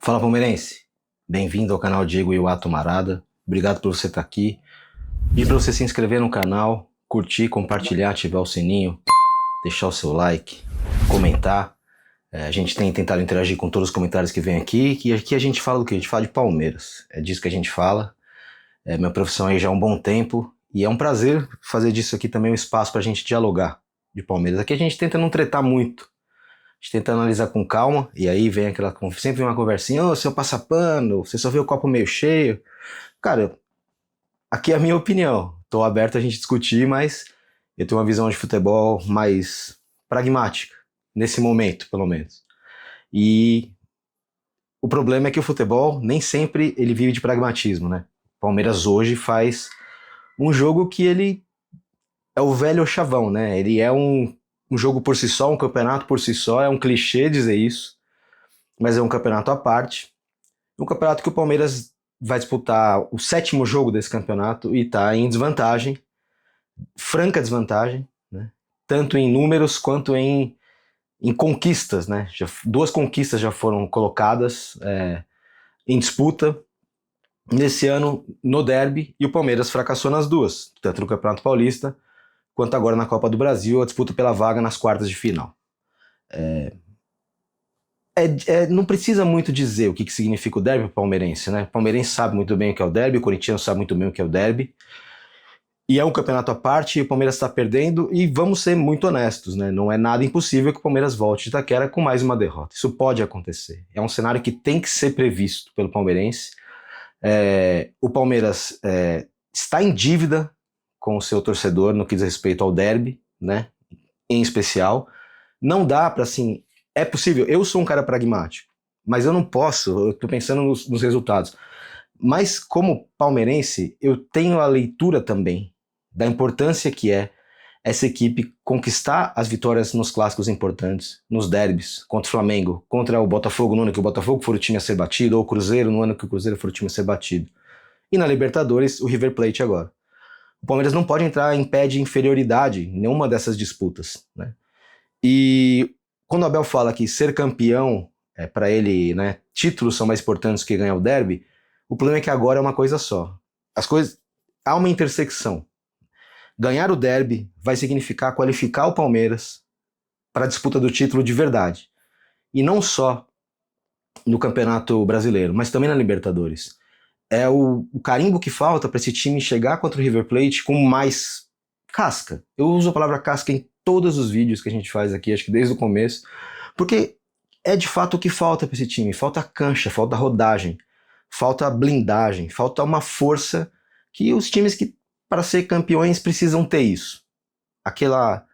Fala, palmeirense! Bem-vindo ao canal Diego Iwato Marada. Obrigado por você estar aqui. E para você se inscrever no canal, curtir, compartilhar, ativar o sininho, deixar o seu like, comentar. A gente tem tentado interagir com todos os comentários que vêm aqui, que aqui a gente fala do quê? A gente fala de Palmeiras. É disso que a gente fala. É minha profissão aí já há um bom tempo. E é um prazer fazer disso aqui também um espaço para a gente dialogar de Palmeiras. Aqui a gente tenta não tretar muito. A gente tenta analisar com calma, e aí vem aquela, sempre vem uma conversinha, ô, seu passapano, você só vê o copo meio cheio. Cara, aqui é a minha opinião, tô aberto a gente discutir, mas eu tenho uma visão de futebol mais pragmática, nesse momento, pelo menos. E o problema é que o futebol nem sempre ele vive de pragmatismo, né? O Palmeiras hoje faz um jogo que ele é o velho chavão, né? Ele é um jogo por si só, um campeonato por si só, é um clichê dizer isso, mas é um campeonato à parte. Um campeonato que o Palmeiras vai disputar o 7º jogo desse campeonato e está em desvantagem, franca desvantagem, né? Tanto em números quanto em conquistas, né? 2 conquistas já foram colocadas em disputa nesse ano no derby, e o Palmeiras fracassou nas 2, tanto no Campeonato Paulista quanto agora na Copa do Brasil, a disputa pela vaga nas quartas de final. Não precisa muito dizer o que significa o derby palmeirense, né? O palmeirense sabe muito bem o que é o derby, o corintiano sabe muito bem o que é o derby, e é um campeonato à parte, e o Palmeiras está perdendo, e vamos ser muito honestos, né? Não é nada impossível que o Palmeiras volte de Itaquera com mais uma derrota. Isso pode acontecer. É um cenário que tem que ser previsto pelo palmeirense. O Palmeiras está em dívida com o seu torcedor no que diz respeito ao derby, né? Em especial. Não dá para, assim, é possível, eu sou um cara pragmático, mas eu não posso, eu tô pensando nos resultados. Mas como palmeirense, eu tenho a leitura também da importância que é essa equipe conquistar as vitórias nos clássicos importantes, nos derbys, contra o Flamengo, contra o Botafogo no ano que o Botafogo for o time a ser batido, ou o Cruzeiro no ano que o Cruzeiro for o time a ser batido. E na Libertadores, o River Plate agora. O Palmeiras não pode entrar em pé de inferioridade em nenhuma dessas disputas, né? E quando o Abel fala que ser campeão, para ele, né, títulos são mais importantes que ganhar o derby, o problema é que agora é uma coisa só. As coisas, há uma intersecção. Ganhar o derby vai significar qualificar o Palmeiras para a disputa do título de verdade. E não só no Campeonato Brasileiro, mas também na Libertadores. É o carimbo que falta para esse time chegar contra o River Plate com mais casca. Eu uso a palavra casca em todos os vídeos que a gente faz aqui, acho que desde o começo, porque é de fato o que falta para esse time. Falta cancha, falta rodagem, falta blindagem, falta uma força que os times que, para ser campeões, precisam ter isso. Aquela,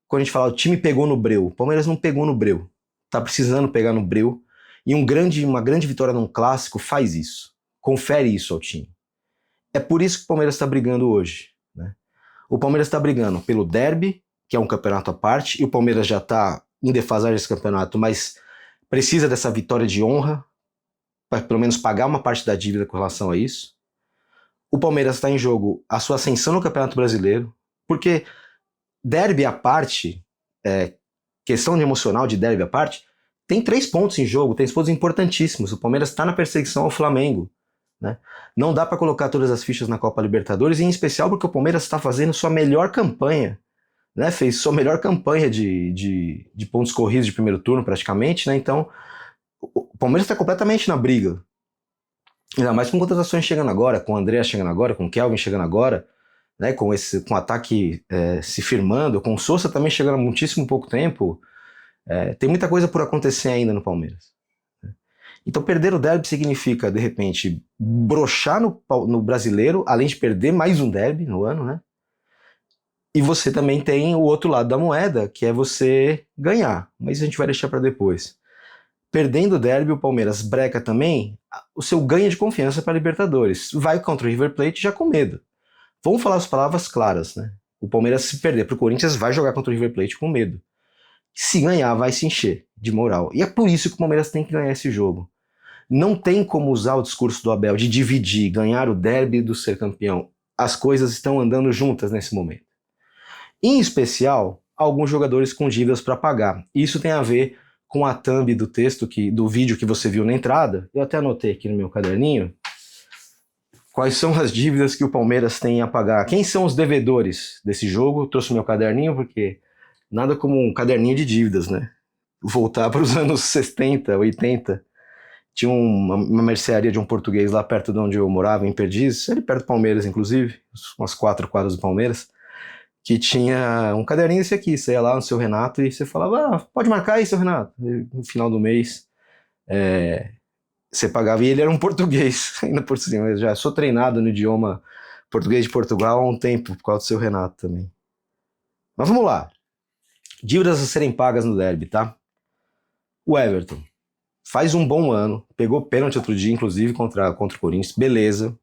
quando a gente fala, o time pegou no breu, o Palmeiras não pegou no breu, tá precisando pegar no breu, e uma grande vitória num clássico faz isso, confere isso ao time. É por isso que o Palmeiras está brigando hoje, né? O Palmeiras está brigando pelo derby, que é um campeonato à parte, e o Palmeiras já está em defasagem desse campeonato, mas precisa dessa vitória de honra, para pelo menos pagar uma parte da dívida com relação a isso. O Palmeiras está em jogo a sua ascensão no Campeonato Brasileiro, porque derby à parte, questão de emocional de derby à parte, tem 3 pontos em jogo, tem pontos importantíssimos. O Palmeiras está na perseguição ao Flamengo, né? Não dá para colocar todas as fichas na Copa Libertadores, em especial porque o Palmeiras está fazendo sua melhor campanha, né? Fez sua melhor campanha de pontos corridos de primeiro turno, praticamente, né? Então, o Palmeiras está completamente na briga. Ainda mais com contratações chegando agora, com o André chegando agora, com o Kelvin chegando agora, né? Com o ataque se firmando, com o Sousa também chegando há muitíssimo pouco tempo. Tem muita coisa por acontecer ainda no Palmeiras. Então perder o derby significa, de repente, broxar no brasileiro, além de perder mais um derby no ano, né? E você também tem o outro lado da moeda, que é você ganhar. Mas a gente vai deixar para depois. Perdendo o derby, o Palmeiras breca também o seu ganho de confiança para a Libertadores. Vai contra o River Plate já com medo. Vamos falar as palavras claras, né? O Palmeiras, se perder para o Corinthians, vai jogar contra o River Plate com medo. Se ganhar, vai se encher de moral. E é por isso que o Palmeiras tem que ganhar esse jogo. Não tem como usar o discurso do Abel de dividir, ganhar o derby do ser campeão. As coisas estão andando juntas nesse momento. Em especial, alguns jogadores com dívidas para pagar. Isso tem a ver com a thumb do texto, do vídeo que você viu na entrada. Eu até anotei aqui no meu caderninho quais são as dívidas que o Palmeiras tem a pagar. Quem são os devedores desse jogo? Eu trouxe o meu caderninho porque nada como um caderninho de dívidas, né? Voltar para os anos 70, 80. Tinha uma mercearia de um português lá perto de onde eu morava, em Perdizes, ali perto do Palmeiras, inclusive, umas 4 quadras do Palmeiras, que tinha um caderninho desse aqui. Você ia lá no seu Renato e você falava, pode marcar aí, seu Renato. E no final do mês, você pagava, e ele era um português, ainda por cima. Eu já sou treinado no idioma português de Portugal há um tempo, por causa do seu Renato também. Mas vamos lá. Dívidas a serem pagas no derby, tá? O Everton faz um bom ano, pegou pênalti outro dia, inclusive, contra o Corinthians, beleza.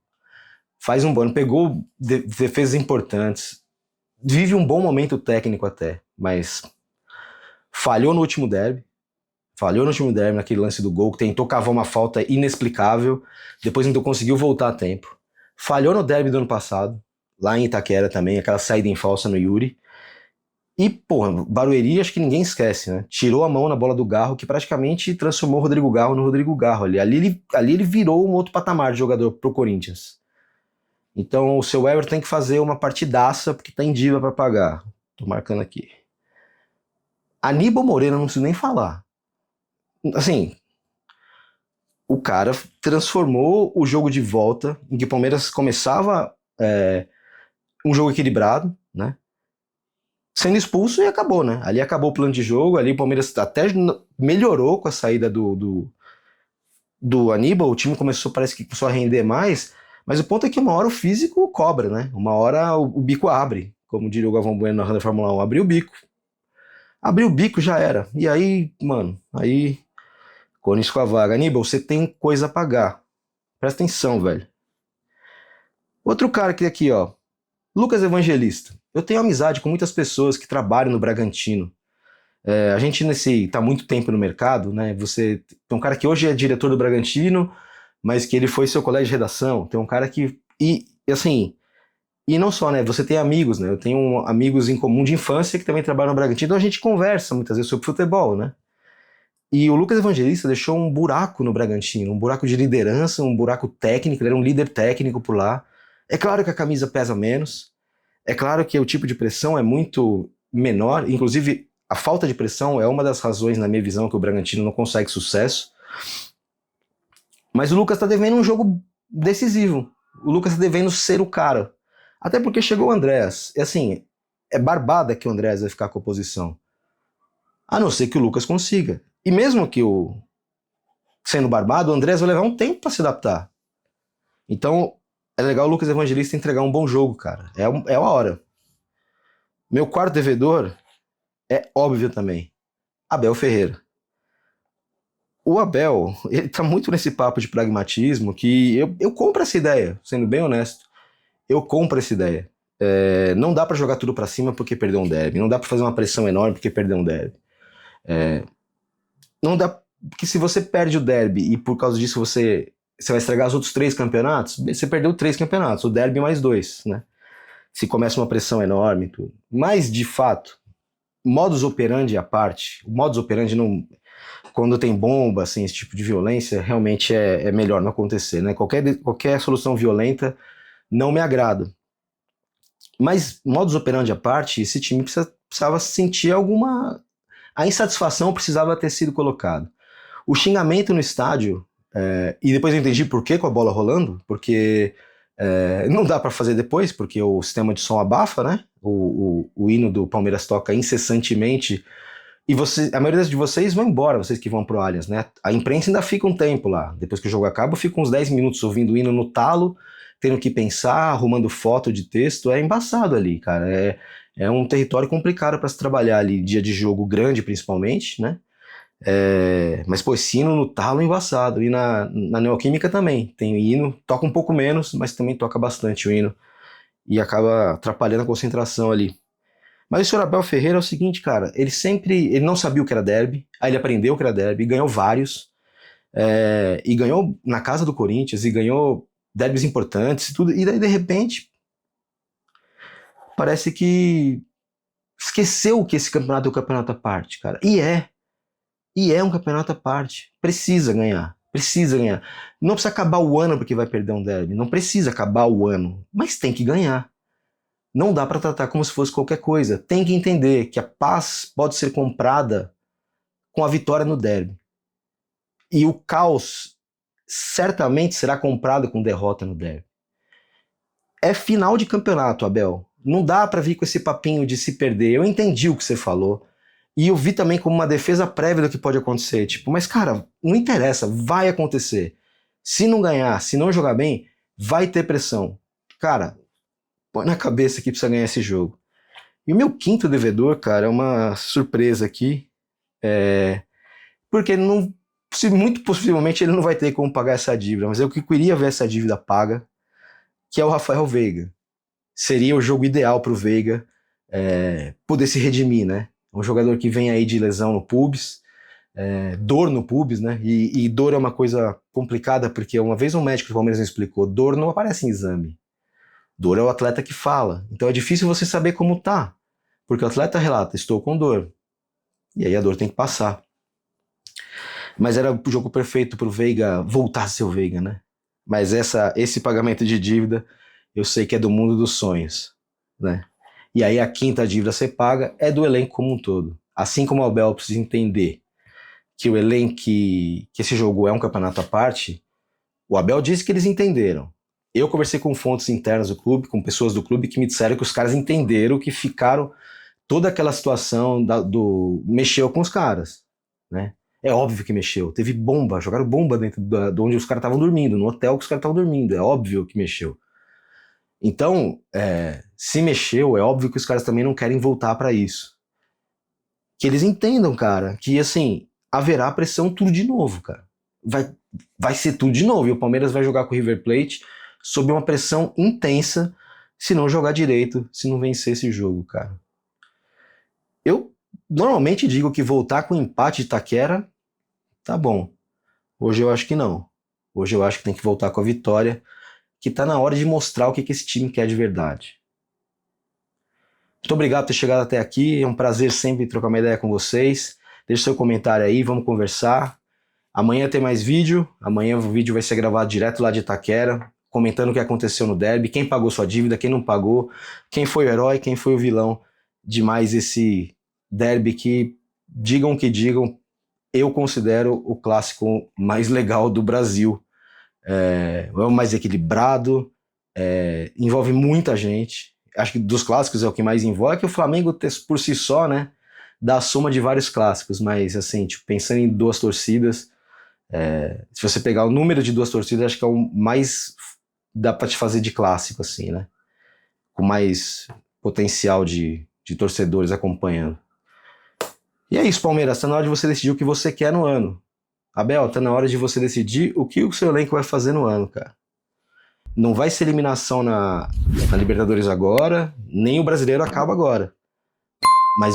Faz um bom ano, pegou defesas importantes, vive um bom momento técnico até, mas falhou no último derby, naquele lance do gol, que tentou cavar uma falta inexplicável, depois não conseguiu voltar a tempo. Falhou no derby do ano passado, lá em Itaquera também, aquela saída em falsa no Yuri. E, porra, Barueri acho que ninguém esquece, né? Tirou a mão na bola do Garro, que praticamente transformou o Rodrigo Garro no Rodrigo Garro. Ali ele virou um outro patamar de jogador pro Corinthians. Então o seu Everton tem que fazer uma partidaça, porque tá em dívida pra pagar. Tô marcando aqui. Aníbal Moreira, não preciso nem falar. Assim, o cara transformou o jogo de volta, em que o Palmeiras começava um jogo equilibrado, né? Sendo expulso e acabou, né? Ali acabou o plano de jogo, ali o Palmeiras até melhorou com a saída do Aníbal, o time parece que começou a render mais, mas o ponto é que uma hora o físico cobra, né? Uma hora o bico abre, como diria o Galvão Bueno na Fórmula 1, abriu o bico. Abriu o bico, já era. E aí, mano, Corinthians com a vaga. Aníbal, você tem coisa a pagar. Presta atenção, velho. Outro cara que aqui, ó, Lucas Evangelista. Eu tenho amizade com muitas pessoas que trabalham no Bragantino. A gente tá muito tempo no mercado, né? Você tem um cara que hoje é diretor do Bragantino, mas que ele foi seu colega de redação. Tem um cara que e não só, né? Você tem amigos, né? Eu tenho amigos em comum de infância que também trabalham no Bragantino, então a gente conversa muitas vezes sobre futebol, né? E o Lucas Evangelista deixou um buraco no Bragantino, um buraco de liderança, um buraco técnico. Ele era um líder técnico por lá. É claro que a camisa pesa menos. É claro que o tipo de pressão é muito menor, inclusive a falta de pressão é uma das razões, na minha visão, que o Bragantino não consegue sucesso. Mas o Lucas está devendo um jogo decisivo. O Lucas está devendo ser o cara. Até porque chegou o Andréas. É barbada que o Andréas vai ficar com a posição. A não ser que o Lucas consiga. E mesmo que sendo barbado, o Andréas vai levar um tempo para se adaptar. Então, é legal o Lucas Evangelista entregar um bom jogo, cara. É a hora. Meu quarto devedor é óbvio também. Abel Ferreira. O Abel, ele tá muito nesse papo de pragmatismo que eu compro essa ideia, sendo bem honesto. Eu compro essa ideia. Não dá pra jogar tudo pra cima porque perdeu um derby. Não dá pra fazer uma pressão enorme porque perdeu um derby. Não dá, porque se você perde o derby e por causa disso você vai estragar os outros 3 campeonatos, você perdeu 3 campeonatos, o derby mais 2, né? Se começa uma pressão enorme e tudo. Mas, de fato, modus operandi à parte, o modus operandi não... Quando tem bomba, assim, esse tipo de violência, realmente é melhor não acontecer, né? Qualquer solução violenta não me agrada. Mas, modus operandi à parte, esse time precisava sentir alguma... A insatisfação precisava ter sido colocada. O xingamento no estádio, e depois eu entendi por que com a bola rolando, porque não dá para fazer depois, porque o sistema de som abafa, né? O hino do Palmeiras toca incessantemente, e a maioria de vocês vão embora, vocês que vão pro Allianz, né? A imprensa ainda fica um tempo lá, depois que o jogo acaba, fica uns 10 minutos ouvindo o hino no talo, tendo que pensar, arrumando foto de texto, é embaçado ali, cara, é um território complicado para se trabalhar ali, dia de jogo grande principalmente, né? Mas, pô, esse hino no talo é embaçado. E na Neoquímica também. Tem o hino, toca um pouco menos, mas também toca bastante o hino. E acaba atrapalhando a concentração ali. Mas o senhor Abel Ferreira é o seguinte, cara. Ele não sabia o que era derby. Aí ele aprendeu o que era derby, ganhou vários. E ganhou na casa do Corinthians, e ganhou derbys importantes e tudo. E daí, de repente, parece que esqueceu que esse campeonato é o campeonato à parte, cara. E E é um campeonato à parte. Precisa ganhar. Precisa ganhar. Não precisa acabar o ano porque vai perder um derby. Não precisa acabar o ano. Mas tem que ganhar. Não dá para tratar como se fosse qualquer coisa. Tem que entender que a paz pode ser comprada com a vitória no derby. E o caos certamente será comprado com derrota no derby. É final de campeonato, Abel. Não dá para vir com esse papinho de se perder. Eu entendi o que você falou. E eu vi também como uma defesa prévia do que pode acontecer. Tipo, mas cara, não interessa, vai acontecer. Se não ganhar, se não jogar bem, vai ter pressão. Cara, põe na cabeça que precisa ganhar esse jogo. E o meu quinto devedor, cara, é uma surpresa aqui. Porque não, muito possivelmente ele não vai ter como pagar essa dívida. Mas eu queria ver essa dívida paga, que é o Rafael Veiga. Seria o jogo ideal para o Veiga poder se redimir, né? Um jogador que vem aí de lesão no pubis, dor no pubis, né? E dor é uma coisa complicada, porque uma vez um médico do Palmeiras me explicou, dor não aparece em exame. Dor é o atleta que fala. Então é difícil você saber como tá. Porque o atleta relata, estou com dor. E aí a dor tem que passar. Mas era o jogo perfeito pro Veiga voltar a ser o Veiga, né? Mas esse pagamento de dívida, eu sei que é do mundo dos sonhos, né? E aí a quinta dívida a ser paga é do elenco como um todo. Assim como o Abel precisa entender que o elenco, que esse jogo é um campeonato à parte, o Abel disse que eles entenderam. Eu conversei com fontes internas do clube, com pessoas do clube que me disseram que os caras entenderam, que ficaram toda aquela situação mexeu com os caras, né? É óbvio que mexeu. Teve bomba, jogaram bomba dentro de onde os caras estavam dormindo, no hotel que os caras estavam dormindo. É óbvio que mexeu. Então, se mexeu, é óbvio que os caras também não querem voltar para isso. Que eles entendam, cara, que assim, haverá pressão tudo de novo, cara. Vai ser tudo de novo. E o Palmeiras vai jogar com o River Plate sob uma pressão intensa se não jogar direito, se não vencer esse jogo, cara. Eu normalmente digo que voltar com empate de Itaquera, tá bom. Hoje eu acho que não. Hoje eu acho que tem que voltar com a vitória, que tá na hora de mostrar o que esse time quer de verdade. Muito obrigado por ter chegado até aqui. É um prazer sempre trocar uma ideia com vocês. Deixe seu comentário aí, vamos conversar. Amanhã tem mais vídeo. Amanhã o vídeo vai ser gravado direto lá de Itaquera, comentando o que aconteceu no derby, quem pagou sua dívida, quem não pagou, quem foi o herói, quem foi o vilão de mais esse derby que, digam o que digam, eu considero o clássico mais legal do Brasil. É o mais equilibrado, envolve muita gente. Acho que dos clássicos é o que mais envolve, é que o Flamengo por si só, né, dá a soma de vários clássicos, mas assim, tipo, pensando em duas torcidas, se você pegar o número de duas torcidas, acho que é o mais dá pra te fazer de clássico, assim, né, com mais potencial de torcedores acompanhando. E é isso, Palmeiras, tá na hora de você decidir o que você quer no ano. Abel, tá na hora de você decidir o que o seu elenco vai fazer no ano, cara. Não vai ser eliminação na Libertadores agora, nem o Brasileiro acaba agora. Mas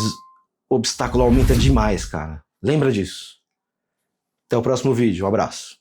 o obstáculo aumenta demais, cara. Lembra disso. Até o próximo vídeo. Um abraço.